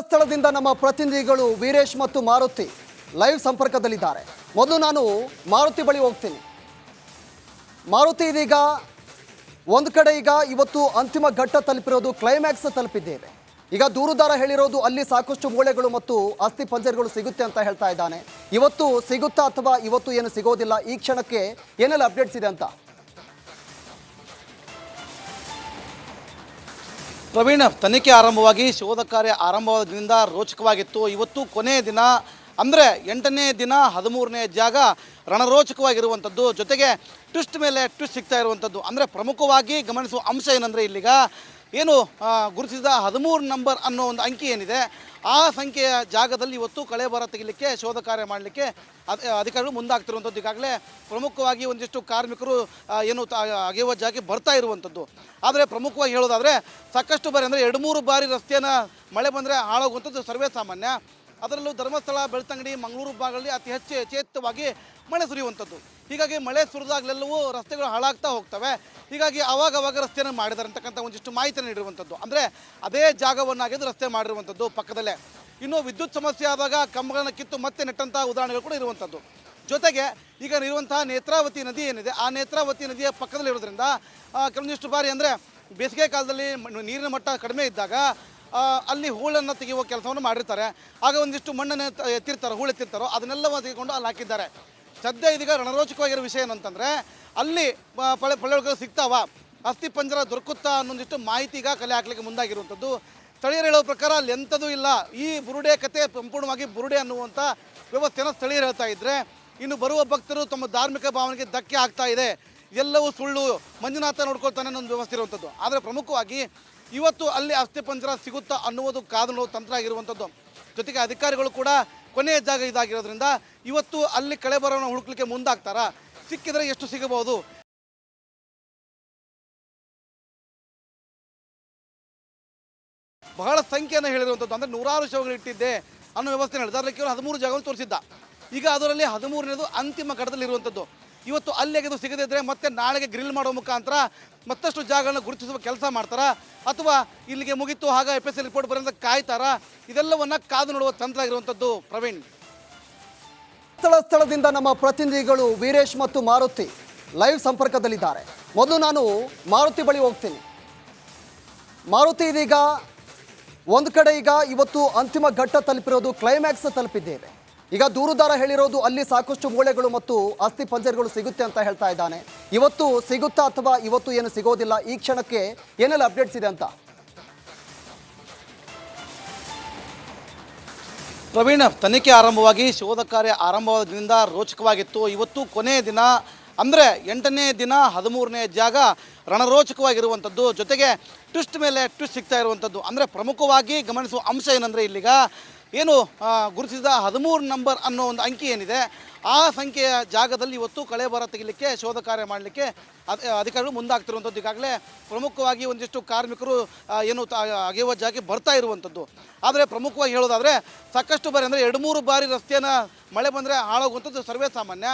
ಸ್ಥಳದಿಂದ ನಮ್ಮ ಪ್ರತಿನಿಧಿಗಳು ವೀರೇಶ್ ಮತ್ತು ಮಾರುತಿ ಲೈವ್ ಸಂಪರ್ಕದಲ್ಲಿದ್ದಾರೆ. ಮೊದಲು ನಾನು ಮಾರುತಿ ಬಳಿ ಹೋಗ್ತೀನಿ. ಮಾರುತಿ, ಇದೀಗ ಒಂದು ಕಡೆ ಇವತ್ತು ಅಂತಿಮ ಘಟ್ಟ ತಲುಪಿರೋದು, ಕ್ಲೈಮ್ಯಾಕ್ಸ್ ತಲುಪಿದ್ದೇವೆ. ಈಗ ದೂರುದಾರ ಹೇಳಿರೋದು ಅಲ್ಲಿ ಸಾಕಷ್ಟು ಮೂಳೆಗಳು ಮತ್ತು ಅಸ್ಥಿ ಪಂಜರಗಳು ಸಿಗುತ್ತೆ ಅಂತ ಹೇಳ್ತಾ ಇದ್ದಾನೆ. ಇವತ್ತು ಸಿಗುತ್ತಾ ಅಥವಾ ಇವತ್ತು ಏನು ಸಿಗೋದಿಲ್ಲ, ಈ ಕ್ಷಣಕ್ಕೆ ಏನೆಲ್ಲ ಅಪ್ಡೇಟ್ಸ್ ಇದೆ ಅಂತ? ಪ್ರವೀಣ್, ತನಿಖೆ ಆರಂಭವಾಗಿ ಶೋಧ ಕಾರ್ಯ ಆರಂಭವಾದ್ರಿಂದ ರೋಚಕವಾಗಿತ್ತು. ಇವತ್ತು ಕೊನೆಯ ದಿನ, ಅಂದರೆ 8ನೇ ದಿನ 13ನೇ ಜಾಗ ರಣರೋಚಕವಾಗಿರುವಂಥದ್ದು. ಜೊತೆಗೆ ಟ್ವಿಸ್ಟ್ ಮೇಲೆ ಟ್ವಿಸ್ಟ್ ಸಿಗ್ತಾ ಇರುವಂಥದ್ದು. ಅಂದರೆ ಪ್ರಮುಖವಾಗಿ ಗಮನಿಸುವ ಅಂಶ ಏನಂದರೆ, ಇಲ್ಲಿಗ ಏನು ಗುರುತಿಸಿದ 13 ನಂಬರ್ ಅನ್ನೋ ಒಂದು ಅಂಕಿ ಏನಿದೆ, ಆ ಸಂಖ್ಯೆಯ ಜಾಗದಲ್ಲಿ ಇವತ್ತು ಕಳೆಬರ ತೆಗಿಲಿಕ್ಕೆ ಶೋಧ ಕಾರ್ಯ ಮಾಡಲಿಕ್ಕೆ ಅಧಿಕಾರಿಗಳು ಮುಂದಾಗ್ತಿರುವಂಥದ್ದು. ಈಗಾಗಲೇ ಪ್ರಮುಖವಾಗಿ ಒಂದಿಷ್ಟು ಕಾರ್ಮಿಕರು ಏನು ಅಗೆಯುವ ಜಾಗಕ್ಕೆ ಬರ್ತಾ ಇರುವಂಥದ್ದು. ಆದರೆ ಪ್ರಮುಖವಾಗಿ ಹೇಳೋದಾದರೆ, ಸಾಕಷ್ಟು ಬಾರಿ, ಅಂದರೆ 2-3 ಬಾರಿ ರಸ್ತೆಯನ್ನು ಮಳೆ ಬಂದರೆ ಹಾಳಾಗುವಂಥದ್ದು ಸರ್ವೇ ಸಾಮಾನ್ಯ. ಅದರಲ್ಲೂ ಧರ್ಮಸ್ಥಳ, ಬೆಳ್ತಂಗಡಿ, ಮಂಗಳೂರು ಭಾಗಗಳಲ್ಲಿ ಅತಿ ಹೆಚ್ಚು ಯಥೇಚ್ಛವಾಗಿ ಮಳೆ ಸುರಿಯುವಂಥದ್ದು. ಹೀಗಾಗಿ ಮಳೆ ಸುರಿದಾಗಲೆಲ್ಲವೂ ರಸ್ತೆಗಳು ಹಾಳಾಗ್ತಾ ಹೋಗ್ತವೆ. ಹೀಗಾಗಿ ಅವಾಗ ರಸ್ತೆಯನ್ನು ಮಾಡಿದ್ದಾರೆ ಅಂತಕ್ಕಂಥ ಒಂದಿಷ್ಟು ಮಾಹಿತಿಯನ್ನು ನೀಡಿರುವಂಥದ್ದು. ಅಂದರೆ ಅದೇ ಜಾಗವನ್ನಾಗಿದ್ದು ರಸ್ತೆ ಮಾಡಿರುವಂಥದ್ದು ಪಕ್ಕದಲ್ಲೇ. ಇನ್ನು ವಿದ್ಯುತ್ ಸಮಸ್ಯೆ ಆದಾಗ ಕಂಬಗಳನ್ನು ಕಿತ್ತು ಮತ್ತೆ ನೆಟ್ಟಂತಹ ಉದಾಹರಣೆಗಳು ಕೂಡ ಇರುವಂಥದ್ದು. ಜೊತೆಗೆ ಈಗ ಇರುವಂತಹ ನೇತ್ರಾವತಿ ನದಿ ಏನಿದೆ, ಆ ನೇತ್ರಾವತಿ ನದಿಯ ಪಕ್ಕದಲ್ಲಿರೋದ್ರಿಂದ ಕೆಲವೊಂದಿಷ್ಟು ಬಾರಿ, ಅಂದರೆ ಬೇಸಿಗೆ ಕಾಲದಲ್ಲಿ ನೀರಿನ ಮಟ್ಟ ಕಡಿಮೆ ಇದ್ದಾಗ ಅಲ್ಲಿ ಹೂಳನ್ನು ತೆಗೆಯುವ ಕೆಲಸವನ್ನು ಮಾಡಿರ್ತಾರೆ. ಆಗ ಒಂದಿಷ್ಟು ಮಣ್ಣನ್ನು ಎತ್ತಿರ್ತಾರೆ, ಹೂಳು ಎತ್ತಿರ್ತಾರೋ ಅದನ್ನೆಲ್ಲ ತೆಗೆದುಕೊಂಡು ಅಲ್ಲಿ ಹಾಕಿದ್ದಾರೆ. ಸದ್ಯ ಇದೀಗ ರಣರೋಚಕವಾಗಿರೋ ವಿಷಯ ಏನಂತಂದರೆ, ಅಲ್ಲಿ ಪಳೆಗಳು ಸಿಗ್ತಾವ, ಅಸ್ಥಿ ಪಂಜರ ದೊರಕುತ್ತಾ ಅನ್ನೊಂದಿಷ್ಟು ಮಾಹಿತಿ ಈಗ ಕಲೆ ಹಾಕಲಿಕ್ಕೆ ಮುಂದಾಗಿರುವಂಥದ್ದು. ಸ್ಥಳೀಯರು ಹೇಳೋ ಪ್ರಕಾರ ಅಲ್ಲಿ ಎಂಥದೂ ಇಲ್ಲ. ಈ ಬುರುಡೆ ಕತೆ ಸಂಪೂರ್ಣವಾಗಿ ಬುರುಡೆ ಅನ್ನುವಂಥ ವ್ಯವಸ್ಥೆಯನ್ನು ಸ್ಥಳೀಯರು ಹೇಳ್ತಾ ಇದ್ದರೆ, ಇನ್ನು ಬರುವ ಭಕ್ತರು ತಮ್ಮ ಧಾರ್ಮಿಕ ಭಾವನೆಗೆ ಧಕ್ಕೆ ಆಗ್ತಾ ಇದೆ, ಎಲ್ಲವೂ ಸುಳ್ಳು, ಮಂಜುನಾಥ ನೋಡ್ಕೊಳ್ತಾನೆ ಅನ್ನೋ ಒಂದು ವ್ಯವಸ್ಥೆ ಇರುವಂಥದ್ದು. ಆದರೆ ಪ್ರಮುಖವಾಗಿ ಇವತ್ತು ಅಲ್ಲಿ ಅಸ್ಥಿ ಪಂಜರ ಸಿಗುತ್ತಾ ಅನ್ನುವುದು ಕಾದು ನೋಡೋ ತಂತ್ರ ಆಗಿರುವಂಥದ್ದು. ಜೊತೆಗೆ ಅಧಿಕಾರಿಗಳು ಕೂಡ ಕೊನೆಯ ಜಾಗ ಇದಾಗಿರೋದ್ರಿಂದ ಇವತ್ತು ಅಲ್ಲಿ ಕಳೆಬರವನ್ನು ಹುಡುಕ್ಲಿಕ್ಕೆ ಮುಂದಾಗ್ತಾರ, ಸಿಕ್ಕಿದರೆ ಎಷ್ಟು ಸಿಗಬಹುದು, ಬಹಳ ಸಂಖ್ಯೆಯನ್ನು ಹೇಳಿರುವಂಥದ್ದು. ಅಂದರೆ 100 ಶವಗಳು ಇಟ್ಟಿದ್ದೆ ಅನ್ನೋ ವ್ಯವಸ್ಥೆ ಹೇಳಿದೆ. ಅದರಲ್ಲಿ ಕೇವಲ 13 ಜಾಗವನ್ನು ತೋರಿಸಿದ್ದ. ಈಗ ಅದರಲ್ಲಿ 13ನೇದು ಅಂತಿಮ ಘಟ್ಟದಲ್ಲಿ ಇರುವಂಥದ್ದು. ಇವತ್ತು ಅಲ್ಲಿಗೆ ಅದು ಸಿಗದಿದ್ದರೆ ಮತ್ತೆ ನಾಳೆಗೆ ಗ್ರಿಲ್ ಮಾಡೋ ಮುಖಾಂತರ ಮತ್ತಷ್ಟು ಜಾಗಗಳನ್ನು ಗುರುತಿಸುವ ಕೆಲಸ ಮಾಡ್ತಾರಾ, ಅಥವಾ ಇಲ್ಲಿಗೆ ಮುಗಿತು ಆಗ FSL ರಿಪೋರ್ಟ್ ಬರೋಂತ ಕಾಯ್ತಾರಾ, ಇದೆಲ್ಲವನ್ನ ಕಾದು ನೋಡುವ ತಂತ್ರ ಆಗಿರುವಂಥದ್ದು. ಪ್ರವೀಣ್, ಸ್ಥಳದಿಂದ ನಮ್ಮ ಪ್ರತಿನಿಧಿಗಳು ವೀರೇಶ್ ಮತ್ತು ಮಾರುತಿ ಲೈವ್ ಸಂಪರ್ಕದಲ್ಲಿದ್ದಾರೆ. ಮೊದಲು ನಾನು ಮಾರುತಿ ಬಳಿ ಹೋಗ್ತೀನಿ. ಮಾರುತಿ, ಇದೀಗ ಒಂದು ಕಡೆ ಇವತ್ತು ಅಂತಿಮ ಘಟ್ಟ ತಲುಪಿರೋದು, ಕ್ಲೈಮ್ಯಾಕ್ಸ್ ತಲುಪಿದ್ದೇವೆ. ಈಗ ದೂರುದಾರ ಹೇಳಿರೋದು ಅಲ್ಲಿ ಸಾಕಷ್ಟು ಮೂಳೆಗಳು ಮತ್ತು ಅಸ್ಥಿ ಪಂಜರಗಳು ಸಿಗುತ್ತೆ ಅಂತ ಹೇಳ್ತಾ ಇದ್ದಾನೆ. ಇವತ್ತು ಸಿಗುತ್ತಾ ಅಥವಾ ಇವತ್ತು ಏನು ಸಿಗೋದಿಲ್ಲ, ಈ ಕ್ಷಣಕ್ಕೆ ಏನೆಲ್ಲ ಅಪ್ಡೇಟ್ಸ್ ಇದೆ ಅಂತ? ಪ್ರವೀಣ್, ತನಿಖೆ ಆರಂಭವಾಗಿ ಶೋಧ ಕಾರ್ಯ ಆರಂಭವಾದ್ರಿಂದ ರೋಚಕವಾಗಿತ್ತು. ಇವತ್ತು ಕೊನೆಯ ದಿನ, ಅಂದರೆ 8ನೇ ದಿನ 13ನೇ ಜಾಗ ರಣರೋಚಕವಾಗಿರುವಂಥದ್ದು. ಜೊತೆಗೆ ಟ್ವಿಸ್ಟ್ ಮೇಲೆ ಟ್ವಿಸ್ಟ್ ಸಿಗ್ತಾ ಇರುವಂಥದ್ದು. ಅಂದರೆ ಪ್ರಮುಖವಾಗಿ ಗಮನಿಸುವ ಅಂಶ ಏನಂದರೆ, ಇಲ್ಲಿಗ ಏನು ಗುರುತಿಸಿದ 13 ನಂಬರ್ ಅನ್ನೋ ಒಂದು ಅಂಕಿ ಏನಿದೆ, ಆ ಸಂಖ್ಯೆಯ ಜಾಗದಲ್ಲಿ ಇವತ್ತು ಕಳೆಬರ ತೆಗಿಲಿಕ್ಕೆ ಶೋಧ ಕಾರ್ಯ ಮಾಡಲಿಕ್ಕೆ ಅಧಿಕಾರಿಗಳು ಮುಂದಾಗ್ತಿರುವಂಥದ್ದು. ಈಗಾಗಲೇ ಪ್ರಮುಖವಾಗಿ ಒಂದಿಷ್ಟು ಕಾರ್ಮಿಕರು ಏನು ಅಗೆಯುವ ಜಾಗಕ್ಕೆ ಬರ್ತಾ ಇರುವಂಥದ್ದು. ಆದರೆ ಪ್ರಮುಖವಾಗಿ ಹೇಳೋದಾದರೆ, ಸಾಕಷ್ಟು ಬಾರಿ, ಅಂದರೆ 2-3 ಬಾರಿ ರಸ್ತೆಯನ್ನು ಮಳೆ ಬಂದರೆ ಹಾಳಾಗುವಂಥದ್ದು ಸರ್ವೇ ಸಾಮಾನ್ಯ.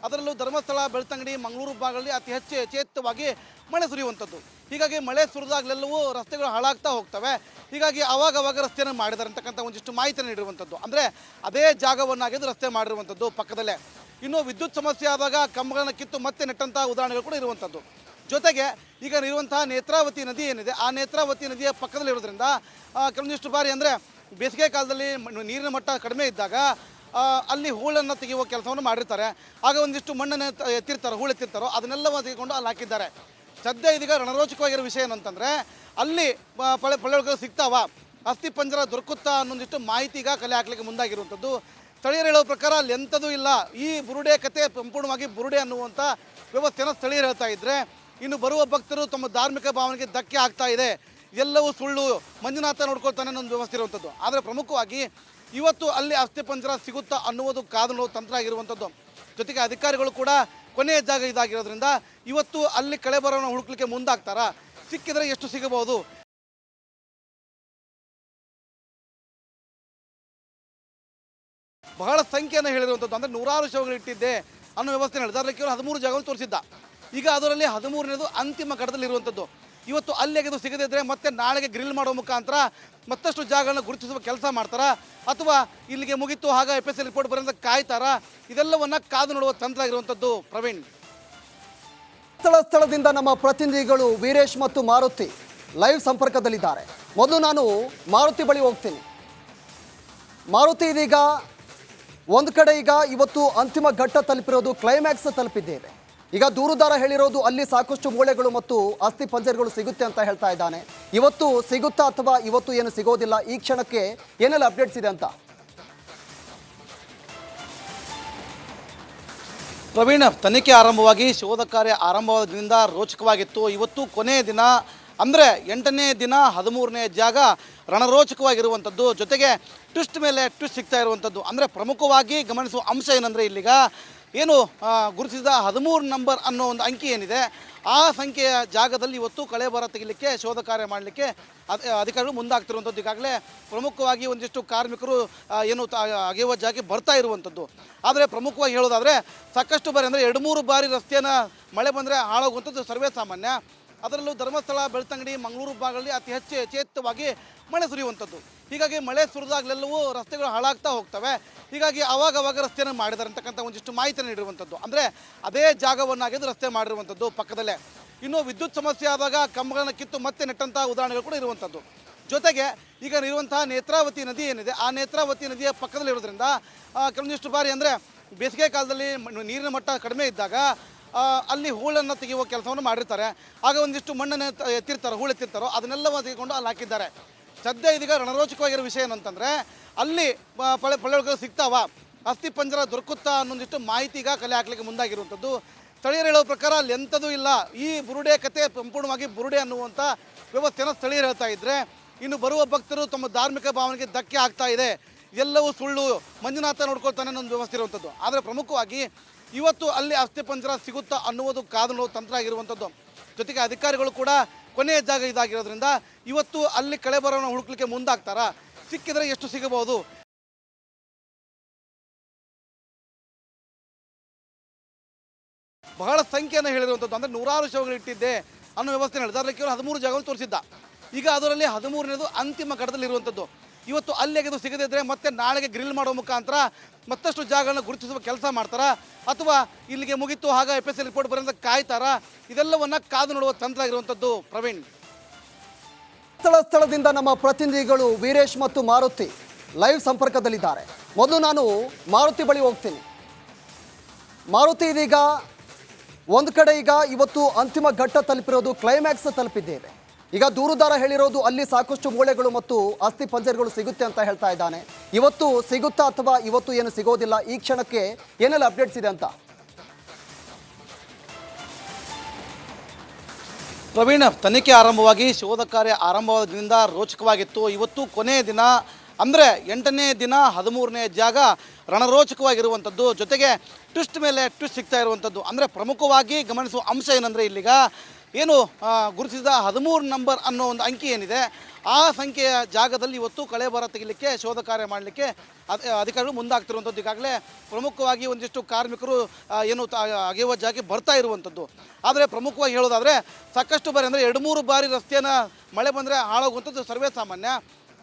ಅದರಲ್ಲೂ ಧರ್ಮಸ್ಥಳ, ಬೆಳ್ತಂಗಡಿ, ಮಂಗಳೂರು ಭಾಗಗಳಲ್ಲಿ ಅತಿ ಹೆಚ್ಚು ಯಥೇಚ್ಛವಾಗಿ ಮಳೆ ಸುರಿಯುವಂಥದ್ದು. ಹೀಗಾಗಿ ಮಳೆ ಸುರಿದಾಗಲೆಲ್ಲವೂ ರಸ್ತೆಗಳು ಹಾಳಾಗ್ತಾ ಹೋಗ್ತವೆ. ಹೀಗಾಗಿ ಅವಾಗ ರಸ್ತೆಯನ್ನು ಮಾಡಿದ್ದಾರೆ ಅಂತಕ್ಕಂಥ ಒಂದಿಷ್ಟು ಮಾಹಿತಿಯನ್ನು ನೀಡಿರುವಂಥದ್ದು. ಅಂದರೆ ಅದೇ ಜಾಗವನ್ನಾಗಿದ್ದು ರಸ್ತೆ ಮಾಡಿರುವಂಥದ್ದು ಪಕ್ಕದಲ್ಲೇ. ಇನ್ನು ವಿದ್ಯುತ್ ಸಮಸ್ಯೆ ಆದಾಗ ಕಂಬಗಳನ್ನು ಕಿತ್ತು ಮತ್ತೆ ನೆಟ್ಟಂತಹ ಉದಾಹರಣೆಗಳು ಕೂಡ ಇರುವಂಥದ್ದು. ಜೊತೆಗೆ ಈಗ ಇರುವಂತಹ ನೇತ್ರಾವತಿ ನದಿ ಏನಿದೆ, ಆ ನೇತ್ರಾವತಿ ನದಿಯ ಪಕ್ಕದಲ್ಲಿರೋದ್ರಿಂದ ಕೆಲವೊಂದಿಷ್ಟು ಬಾರಿ, ಅಂದರೆ ಬೇಸಿಗೆ ಕಾಲದಲ್ಲಿ ನೀರಿನ ಮಟ್ಟ ಕಡಿಮೆ ಇದ್ದಾಗ ಅಲ್ಲಿ ಹೂಳನ್ನು ತೆಗೆಯುವ ಕೆಲಸವನ್ನು ಮಾಡಿರ್ತಾರೆ. ಆಗ ಒಂದಿಷ್ಟು ಮಣ್ಣನ್ನು ಎತ್ತಿರ್ತಾರೆ, ಹೂಳು ಎತ್ತಿರ್ತಾರೋ ಅದನ್ನೆಲ್ಲ ತೆಗೆದುಕೊಂಡು ಅಲ್ಲಿ ಹಾಕಿದ್ದಾರೆ. ಸದ್ಯ ಇದೀಗ ರಣರೋಚಕವಾಗಿರೋ ವಿಷಯ ಏನಂತಂದರೆ, ಅಲ್ಲಿ ಪಳೆಗಳು ಸಿಗ್ತಾವ, ಅಸ್ಥಿ ಪಂಜರ ದೊರಕುತ್ತಾ ಅನ್ನೊಂದಿಷ್ಟು ಮಾಹಿತಿ ಈಗ ಕಲೆ ಹಾಕಲಿಕ್ಕೆ ಮುಂದಾಗಿರುವಂಥದ್ದು. ಸ್ಥಳೀಯರು ಹೇಳೋ ಪ್ರಕಾರ ಅಲ್ಲಿ ಎಂಥದೂ ಇಲ್ಲ. ಈ ಬುರುಡೆ ಕತೆ ಸಂಪೂರ್ಣವಾಗಿ ಬುರುಡೆ ಅನ್ನುವಂಥ ವ್ಯವಸ್ಥೆಯನ್ನು ಸ್ಥಳೀಯರು ಹೇಳ್ತಾ ಇದ್ದರೆ, ಇನ್ನು ಬರುವ ಭಕ್ತರು ತಮ್ಮ ಧಾರ್ಮಿಕ ಭಾವನೆಗೆ ಧಕ್ಕೆ ಆಗ್ತಾ ಇದೆ, ಎಲ್ಲವೂ ಸುಳ್ಳು, ಮಂಜುನಾಥ ನೋಡ್ಕೊಳ್ತಾನೆ ಅನ್ನೋ ಒಂದು ವ್ಯವಸ್ಥೆ ಇರುವಂಥದ್ದು. ಆದರೆ ಪ್ರಮುಖವಾಗಿ ಇವತ್ತು ಅಲ್ಲಿ ಅಸ್ಥಿ ಪಂಜರ ಸಿಗುತ್ತಾ ಅನ್ನುವುದು ಕಾದು ನೋಡೋ ತಂತ್ರ ಆಗಿರುವಂಥದ್ದು. ಜೊತೆಗೆ ಅಧಿಕಾರಿಗಳು ಕೂಡ ಕೊನೆಯ ಜಾಗ ಇದಾಗಿರೋದ್ರಿಂದ ಇವತ್ತು ಅಲ್ಲಿ ಕಳೆಬರವನ್ನು ಹುಡುಕ್ಲಿಕ್ಕೆ ಮುಂದಾಗ್ತಾರ, ಸಿಕ್ಕಿದರೆ ಎಷ್ಟು ಸಿಗಬಹುದು, ಬಹಳ ಸಂಖ್ಯೆಯನ್ನು ಹೇಳಿರುವಂಥದ್ದು. ಅಂದರೆ 100 ಶವಗಳು ಇಟ್ಟಿದ್ದೆ ಅನ್ನೋ ವ್ಯವಸ್ಥೆ ಹೇಳಿದೆ. ಅದರಲ್ಲಿ ಕೇವಲ 13 ಜಾಗವನ್ನು ತೋರಿಸಿದ್ದ. ಈಗ ಅದರಲ್ಲಿ 13ನೇದು ಅಂತಿಮ ಘಟ್ಟದಲ್ಲಿ ಇರುವಂಥದ್ದು. ಇವತ್ತು ಅಲ್ಲಿ ಅದು ಸಿಗದಿದ್ದರೆ ಮತ್ತೆ ನಾಳೆಗೆ ಗ್ರಿಲ್ ಮಾಡೋ ಮುಖಾಂತರ ಮತ್ತಷ್ಟು ಜಾಗಗಳನ್ನ ಗುರುತಿಸುವ ಕೆಲಸ ಮಾಡ್ತಾರಾ ಅಥವಾ ಇಲ್ಲಿಗೆ ಮುಗಿತು ಆಗ FSI ರಿಪೋರ್ಟ್ ಬರೋಂತ ಕಾಯ್ತಾರಾ? ಇದೆಲ್ಲವನ್ನ ಕಾದು ನೋಡುವ ತಂತ್ರ ಆಗಿರುವಂಥದ್ದು ಪ್ರವೀಣ್. ಸ್ಥಳದಿಂದ ನಮ್ಮ ಪ್ರತಿನಿಧಿಗಳು ವೀರೇಶ್ ಮತ್ತು ಮಾರುತಿ ಲೈವ್ ಸಂಪರ್ಕದಲ್ಲಿದ್ದಾರೆ. ಮೊದಲು ನಾನು ಮಾರುತಿ ಬಳಿ ಹೋಗ್ತೀನಿ. ಮಾರುತಿ, ಇದೀಗ ಒಂದು ಕಡೆ ಈಗ ಇವತ್ತು ಅಂತಿಮ ಘಟ್ಟ ತಲುಪಿರೋದು, ಕ್ಲೈಮ್ಯಾಕ್ಸ್ ತಲುಪಿದ್ದೇವೆ. ಈಗ ದೂರುದಾರ ಹೇಳಿರೋದು ಅಲ್ಲಿ ಸಾಕಷ್ಟು ಮೂಳೆಗಳು ಮತ್ತು ಅಸ್ಥಿ ಪಂಜರಗಳು ಸಿಗುತ್ತೆ ಅಂತ ಹೇಳ್ತಾ ಇದ್ದಾನೆ. ಇವತ್ತು ಸಿಗುತ್ತಾ ಅಥವಾ ಇವತ್ತು ಏನು ಸಿಗೋದಿಲ್ಲ? ಈ ಕ್ಷಣಕ್ಕೆ ಏನೆಲ್ಲ ಅಪ್ಡೇಟ್ಸ್ ಇದೆ ಅಂತ ಪ್ರವೀಣ್, ತನಿಖೆ ಆರಂಭವಾಗಿ ಶೋಧ ಕಾರ್ಯ ಆರಂಭವಾದ್ರಿಂದ ರೋಚಕವಾಗಿತ್ತು. ಇವತ್ತು ಕೊನೆಯ ದಿನ, ಅಂದರೆ 8ನೇ ದಿನ 13ನೇ ಜಾಗ ರಣರೋಚಕವಾಗಿರುವಂಥದ್ದು. ಜೊತೆಗೆ ಟ್ವಿಸ್ಟ್ ಮೇಲೆ ಟ್ವಿಸ್ಟ್ ಸಿಗ್ತಾ ಇರುವಂಥದ್ದು. ಅಂದರೆ ಪ್ರಮುಖವಾಗಿ ಗಮನಿಸುವ ಅಂಶ ಏನಂದರೆ ಇಲ್ಲಿಗ ಏನು ಗುರುತಿಸಿದ 13 ನಂಬರ್ ಅನ್ನೋ ಒಂದು ಅಂಕಿ ಏನಿದೆ, ಆ ಸಂಖ್ಯೆಯ ಜಾಗದಲ್ಲಿ ಇವತ್ತು ಕಳೆಬರ ತೆಗಿಲಿಕ್ಕೆ ಶೋಧ ಕಾರ್ಯ ಮಾಡಲಿಕ್ಕೆ ಅಧಿಕಾರಿಗಳು ಮುಂದಾಗ್ತಿರುವಂಥದ್ದು. ಈಗಾಗಲೇ ಪ್ರಮುಖವಾಗಿ ಒಂದಿಷ್ಟು ಕಾರ್ಮಿಕರು ಏನು ಅಗೆಯುವ ಜಾಗಕ್ಕೆ ಬರ್ತಾ ಇರುವಂಥದ್ದು. ಆದರೆ ಪ್ರಮುಖವಾಗಿ ಹೇಳೋದಾದರೆ ಸಾಕಷ್ಟು ಬಾರಿ, ಅಂದರೆ 2-3 ಬಾರಿ ರಸ್ತೆಯನ್ನು ಮಳೆ ಬಂದರೆ ಹಾಳಾಗುವಂಥದ್ದು ಸರ್ವೇ ಸಾಮಾನ್ಯ. ಅದರಲ್ಲೂ ಧರ್ಮಸ್ಥಳ, ಬೆಳ್ತಂಗಡಿ, ಮಂಗಳೂರು ಭಾಗಗಳಲ್ಲಿ ಅತಿ ಹೆಚ್ಚು ಯಥೇಚ್ಛವಾಗಿ ಮಳೆ ಸುರಿಯುವಂಥದ್ದು. ಹೀಗಾಗಿ ಮಳೆ ಸುರಿದಾಗಲೆಲ್ಲವೂ ರಸ್ತೆಗಳು ಹಾಳಾಗ್ತಾ ಹೋಗ್ತವೆ. ಹೀಗಾಗಿ ಅವಾಗ ರಸ್ತೆಯನ್ನು ಮಾಡಿದ್ದಾರೆ ಅಂತಕ್ಕಂಥ ಒಂದಿಷ್ಟು ಮಾಹಿತಿಯನ್ನು ನೀಡಿರುವಂಥದ್ದು. ಅಂದರೆ ಅದೇ ಜಾಗವನ್ನಾಗಿದ್ದು ರಸ್ತೆ ಮಾಡಿರುವಂಥದ್ದು ಪಕ್ಕದಲ್ಲೇ. ಇನ್ನು ವಿದ್ಯುತ್ ಸಮಸ್ಯೆ ಆದಾಗ ಕಂಬಗಳನ್ನು ಕಿತ್ತು ಮತ್ತೆ ನೆಟ್ಟಂತಹ ಉದಾಹರಣೆಗಳು ಕೂಡ ಇರುವಂಥದ್ದು. ಜೊತೆಗೆ ಈಗ ಇರುವಂತಹ ನೇತ್ರಾವತಿ ನದಿ ಏನಿದೆ, ಆ ನೇತ್ರಾವತಿ ನದಿಯ ಪಕ್ಕದಲ್ಲಿರೋದ್ರಿಂದ ಕೆಲವೊಂದಿಷ್ಟು ಬಾರಿ, ಅಂದರೆ ಬೇಸಿಗೆ ಕಾಲದಲ್ಲಿ ನೀರಿನ ಮಟ್ಟ ಕಡಿಮೆ ಇದ್ದಾಗ ಅಲ್ಲಿ ಹೂಳನ್ನು ತೆಗೆಯುವ ಕೆಲಸವನ್ನು ಮಾಡಿರ್ತಾರೆ. ಆಗ ಒಂದಿಷ್ಟು ಮಣ್ಣನ್ನು ಎತ್ತಿರ್ತಾರೆ, ಹೂಳು ಎತ್ತಿರ್ತಾರೋ ಅದನ್ನೆಲ್ಲ ತೆಗೆದುಕೊಂಡು ಅಲ್ಲಿ ಹಾಕಿದ್ದಾರೆ. ಸದ್ಯ ಇದೀಗ ರಣರೋಚಕವಾಗಿರೋ ವಿಷಯ ಏನಂತಂದರೆ ಅಲ್ಲಿ ಪಳೆಗಳು ಸಿಗ್ತಾವ, ಅಸ್ಥಿ ಪಂಜರ ದೊರಕುತ್ತಾ ಅನ್ನೊಂದಿಷ್ಟು ಮಾಹಿತಿ ಈಗ ಕಲೆ ಹಾಕಲಿಕ್ಕೆ ಮುಂದಾಗಿರುವಂಥದ್ದು. ಸ್ಥಳೀಯರು ಹೇಳೋ ಪ್ರಕಾರ ಅಲ್ಲಿ ಎಂಥದೂ ಇಲ್ಲ. ಈ ಬುರುಡೆ ಕತೆ ಸಂಪೂರ್ಣವಾಗಿ ಬುರುಡೆ ಅನ್ನುವಂಥ ವ್ಯವಸ್ಥೆಯನ್ನು ಸ್ಥಳೀಯರು ಹೇಳ್ತಾ ಇದ್ದರೆ, ಇನ್ನು ಬರುವ ಭಕ್ತರು ತಮ್ಮ ಧಾರ್ಮಿಕ ಭಾವನೆಗೆ ಧಕ್ಕೆ ಆಗ್ತಾ ಇದೆ, ಎಲ್ಲವೂ ಸುಳ್ಳು, ಮಂಜುನಾಥ ನೋಡ್ಕೊಳ್ತಾನೆ ಅನ್ನೋ ಒಂದು ವ್ಯವಸ್ಥೆ ಇರುವಂಥದ್ದು. ಆದರೆ ಪ್ರಮುಖವಾಗಿ ಇವತ್ತು ಅಲ್ಲಿ ಅಸ್ಥಿ ಪಂಜರ ಸಿಗುತ್ತಾ ಅನ್ನುವುದು ಕಾದು ನೋಡುವ ತಂತ್ರ ಆಗಿರುವಂಥದ್ದು. ಜೊತೆಗೆ ಅಧಿಕಾರಿಗಳು ಕೂಡ ಕೊನೆಯ ಜಾಗ ಇದಾಗಿರೋದ್ರಿಂದ ಇವತ್ತು ಅಲ್ಲಿ ಕಳೆಬರವನ್ನು ಹುಡುಕ್ಲಿಕ್ಕೆ ಮುಂದಾಗ್ತಾರಾ? ಸಿಕ್ಕಿದರೆ ಎಷ್ಟು ಸಿಗಬಹುದು? ಬಹಳ ಸಂಖ್ಯೆಯನ್ನು ಹೇಳಿರುವಂಥದ್ದು. ಅಂದರೆ 100 ಶವಗಳು ಇಟ್ಟಿದ್ದೆ ಅನ್ನೋ ವ್ಯವಸ್ಥೆ ಹೇಳಿದ. ಅದರಲ್ಲಿ ಕೇವಲ 13 ಜಾಗವನ್ನು ತೋರಿಸಿದ್ದ. ಈಗ ಅದರಲ್ಲಿ 13ನೇದು ಅಂತಿಮ ಘಟ್ಟದಲ್ಲಿ ಇರುವಂಥದ್ದು. ಇವತ್ತು ಅಲ್ಲಿಗೆ ಅದು ಸಿಗದಿದ್ದರೆ ಮತ್ತೆ ನಾಳೆಗೆ ಗ್ರಿಲ್ ಮಾಡೋ ಮುಖಾಂತರ ಮತ್ತಷ್ಟು ಜಾಗಗಳನ್ನ ಗುರುತಿಸುವ ಕೆಲಸ ಮಾಡ್ತಾರಾ ಅಥವಾ ಇಲ್ಲಿಗೆ ಮುಗಿತು ಆಗ FSI ರಿಪೋರ್ಟ್ ಬರೋಂತ ಕಾಯ್ತಾರಾ? ಇದೆಲ್ಲವನ್ನ ಕಾದು ನೋಡುವ ತಂತ್ರ ಆಗಿರುವಂಥದ್ದು ಪ್ರವೀಣ್. ಸ್ಥಳದಿಂದ ನಮ್ಮ ಪ್ರತಿನಿಧಿಗಳು ವೀರೇಶ್ ಮತ್ತು ಮಾರುತಿ ಲೈವ್ ಸಂಪರ್ಕದಲ್ಲಿದ್ದಾರೆ. ಮೊದಲು ನಾನು ಮಾರುತಿ ಬಳಿ ಹೋಗ್ತೀನಿ. ಮಾರುತಿ, ಇದೀಗ ಒಂದು ಕಡೆ ಈಗ ಇವತ್ತು ಅಂತಿಮ ಘಟ್ಟ ತಲುಪಿರೋದು, ಕ್ಲೈಮ್ಯಾಕ್ಸ್ ತಲುಪಿದ್ದೇವೆ. ಈಗ ದೂರುದಾರ ಹೇಳಿರೋದು ಅಲ್ಲಿ ಸಾಕಷ್ಟು ಮೂಳೆಗಳು ಮತ್ತು ಅಸ್ಥಿ ಪಂಜರಗಳು ಸಿಗುತ್ತೆ ಅಂತ ಹೇಳ್ತಾ ಇದ್ದಾನೆ. ಇವತ್ತು ಸಿಗುತ್ತಾ ಅಥವಾ ಇವತ್ತು ಏನು ಸಿಗೋದಿಲ್ಲ? ಈ ಕ್ಷಣಕ್ಕೆ ಏನೆಲ್ಲ ಅಪ್ಡೇಟ್ಸ್ ಇದೆ ಅಂತ ಪ್ರವೀಣ್, ತನಿಖೆ ಆರಂಭವಾಗಿ ಶೋಧ ಕಾರ್ಯ ಆರಂಭವಾದ್ರಿಂದ ರೋಚಕವಾಗಿತ್ತು. ಇವತ್ತು ಕೊನೆಯ ದಿನ, ಅಂದರೆ 8ನೇ ದಿನ 13ನೇ ಜಾಗ ರಣರೋಚಕವಾಗಿರುವಂಥದ್ದು. ಜೊತೆಗೆ ಟ್ವಿಸ್ಟ್ ಮೇಲೆ ಟ್ವಿಸ್ಟ್ ಸಿಗ್ತಾ ಇರುವಂಥದ್ದು. ಅಂದರೆ ಪ್ರಮುಖವಾಗಿ ಗಮನಿಸುವ ಅಂಶ ಏನಂದರೆ ಇಲ್ಲಿಗ ಏನು ಗುರುತಿಸಿದ 13 ನಂಬರ್ ಅನ್ನೋ ಒಂದು ಅಂಕಿ ಏನಿದೆ, ಆ ಸಂಖ್ಯೆಯ ಜಾಗದಲ್ಲಿ ಇವತ್ತು ಕಳೆಬರ ತೆಗಿಲಿಕ್ಕೆ ಶೋಧ ಕಾರ್ಯ ಮಾಡಲಿಕ್ಕೆ ಅಧಿಕಾರಿಗಳು ಮುಂದಾಗ್ತಿರುವಂಥದ್ದು. ಈಗಾಗಲೇ ಪ್ರಮುಖವಾಗಿ ಒಂದಿಷ್ಟು ಕಾರ್ಮಿಕರು ಏನು ಅಗೆಯುವ ಜಾಗಕ್ಕೆ ಬರ್ತಾ ಇರುವಂಥದ್ದು. ಆದರೆ ಪ್ರಮುಖವಾಗಿ ಹೇಳೋದಾದರೆ ಸಾಕಷ್ಟು ಬಾರಿ, ಅಂದರೆ 2-3 ಬಾರಿ ರಸ್ತೆಯನ್ನು ಮಳೆ ಬಂದರೆ ಹಾಳಾಗುವಂಥದ್ದು ಸರ್ವೇ ಸಾಮಾನ್ಯ.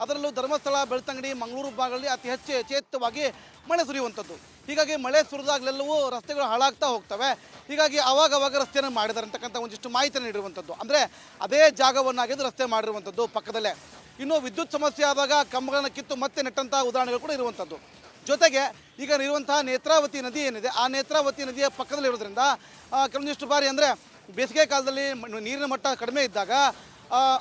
ಅದರಲ್ಲೂ ಧರ್ಮಸ್ಥಳ, ಬೆಳ್ತಂಗಡಿ, ಮಂಗಳೂರು ಭಾಗಗಳಲ್ಲಿ ಅತಿ ಹೆಚ್ಚು ಯಥೇಚ್ಛವಾಗಿ ಮಳೆ ಸುರಿಯುವಂಥದ್ದು. ಹೀಗಾಗಿ ಮಳೆ ಸುರಿದಾಗಲೆಲ್ಲವೂ ರಸ್ತೆಗಳು ಹಾಳಾಗ್ತಾ ಹೋಗ್ತವೆ. ಹೀಗಾಗಿ ಅವಾಗ ರಸ್ತೆಯನ್ನು ಮಾಡಿದ್ದಾರೆ ಅಂತಕ್ಕಂಥ ಒಂದಿಷ್ಟು ಮಾಹಿತಿಯನ್ನು ನೀಡಿರುವಂಥದ್ದು. ಅಂದರೆ ಅದೇ ಜಾಗವನ್ನಾಗಿದ್ದು ರಸ್ತೆ ಮಾಡಿರುವಂಥದ್ದು ಪಕ್ಕದಲ್ಲೇ. ಇನ್ನು ವಿದ್ಯುತ್ ಸಮಸ್ಯೆ ಆದಾಗ ಕಂಬಗಳನ್ನು ಕಿತ್ತು ಮತ್ತೆ ನೆಟ್ಟಂತಹ ಉದಾಹರಣೆಗಳು ಕೂಡ ಇರುವಂಥದ್ದು. ಜೊತೆಗೆ ಈಗ ಇರುವಂತಹ ನೇತ್ರಾವತಿ ನದಿ ಏನಿದೆ, ಆ ನೇತ್ರಾವತಿ ನದಿಯ ಪಕ್ಕದಲ್ಲಿರೋದ್ರಿಂದ ಕೆಲವೊಂದಿಷ್ಟು ಬಾರಿ, ಅಂದರೆ ಬೇಸಿಗೆ ಕಾಲದಲ್ಲಿ ನೀರಿನ ಮಟ್ಟ ಕಡಿಮೆ ಇದ್ದಾಗ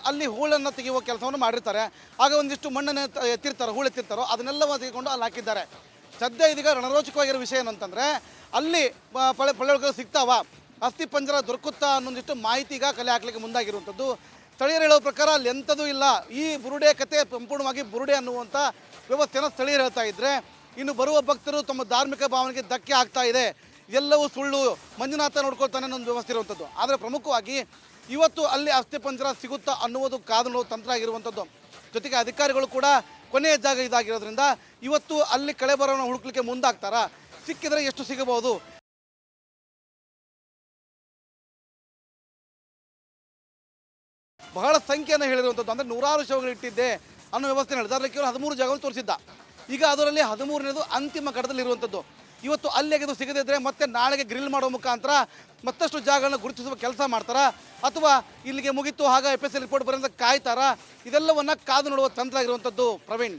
ಅಲ್ಲಿ ಹೂಳನ್ನು ತೆಗೆಯುವ ಕೆಲಸವನ್ನು ಮಾಡಿರ್ತಾರೆ. ಆಗ ಒಂದಿಷ್ಟು ಮಣ್ಣನ್ನು ಎತ್ತಿರ್ತಾರೋ, ಹೂಳು ಎತ್ತಿರ್ತಾರೋ ಅದನ್ನೆಲ್ಲ ತೆಗೆದುಕೊಂಡು ಅಲ್ಲಿ ಹಾಕಿದ್ದಾರೆ. ಸದ್ಯ ಇದೀಗ ರಣರೋಚಕವಾಗಿರೋ ವಿಷಯ ಏನಂತಂದರೆ ಅಲ್ಲಿ ಪಳೆಗಳು ಸಿಗ್ತಾವ, ಅಸ್ಥಿ ಪಂಜರ ದೊರಕುತ್ತಾ ಅನ್ನೊಂದಿಷ್ಟು ಮಾಹಿತಿ ಈಗ ಕಲೆ ಹಾಕಲಿಕ್ಕೆ ಮುಂದಾಗಿರುವಂಥದ್ದು. ಸ್ಥಳೀಯರು ಹೇಳೋ ಪ್ರಕಾರ ಅಲ್ಲಿ ಎಂಥದೂ ಇಲ್ಲ. ಈ ಬುರುಡೆ ಕತೆ ಸಂಪೂರ್ಣವಾಗಿ ಬುರುಡೆ ಅನ್ನುವಂಥ ವ್ಯವಸ್ಥೆಯನ್ನು ಸ್ಥಳೀಯರು ಹೇಳ್ತಾ ಇದ್ದರೆ, ಇನ್ನು ಬರುವ ಭಕ್ತರು ತಮ್ಮ ಧಾರ್ಮಿಕ ಭಾವನೆಗೆ ಧಕ್ಕೆ ಆಗ್ತಾ ಇದೆ, ಎಲ್ಲವೂ ಸುಳ್ಳು, ಮಂಜುನಾಥ ನೋಡ್ಕೊಳ್ತಾನೆ ಅನ್ನೋ ಒಂದು ವ್ಯವಸ್ಥೆ ಇರುವಂಥದ್ದು. ಆದರೆ ಪ್ರಮುಖವಾಗಿ ಇವತ್ತು ಅಲ್ಲಿ ಅಸ್ಥಿ ಪಂಜರ ಸಿಗುತ್ತಾ ಅನ್ನುವುದು ಕಾದು ನೋಡುವ ತಂತ್ರ ಆಗಿರುವಂಥದ್ದು. ಜೊತೆಗೆ ಅಧಿಕಾರಿಗಳು ಕೂಡ ಕೊನೆಯ ಜಾಗ ಇದಾಗಿರೋದ್ರಿಂದ ಇವತ್ತು ಅಲ್ಲಿ ಕಳೆಬರವನ್ನು ಹುಡುಕ್ಲಿಕ್ಕೆ ಮುಂದಾಗ್ತಾರಾ? ಸಿಕ್ಕಿದರೆ ಎಷ್ಟು ಸಿಗಬಹುದು? ಬಹಳ ಸಂಖ್ಯೆಯನ್ನು ಹೇಳಿರುವಂಥದ್ದು. ಅಂದರೆ ನೂರಾರು ಶವಗಳು ಇಟ್ಟಿದ್ದೆ ಅನ್ನೋ ವ್ಯವಸ್ಥೆ ಹೇಳಿದ. ಅದರಲ್ಲಿ ಕೇವಲ 13 ಜಾಗಗಳು ತೋರಿಸಿದ್ದ. ಈಗ ಅದರಲ್ಲಿ 13ನೇದು ಅಂತಿಮ ಘಟ್ಟದಲ್ಲಿರುವಂಥದ್ದು. ಇವತ್ತು ಅಲ್ಲಿಗೆ ಅದು ಸಿಗದಿದ್ದರೆ ಮತ್ತೆ ನಾಳೆಗೆ ಗ್ರಿಲ್ ಮಾಡೋ ಮುಖಾಂತರ ಮತ್ತಷ್ಟು ಜಾಗಗಳನ್ನ ಗುರುತಿಸುವ ಕೆಲಸ ಮಾಡ್ತಾರಾ, ಅಥವಾ ಇಲ್ಲಿಗೆ ಮುಗಿತು ಆಗ FSL ರಿಪೋರ್ಟ್ ಬರೋಂಥ ಕಾಯ್ತಾರಾ, ಇದೆಲ್ಲವನ್ನ ಕಾದು ನೋಡುವ ತಂತ್ರ ಆಗಿರುವಂಥದ್ದು. ಪ್ರವೀಣ್.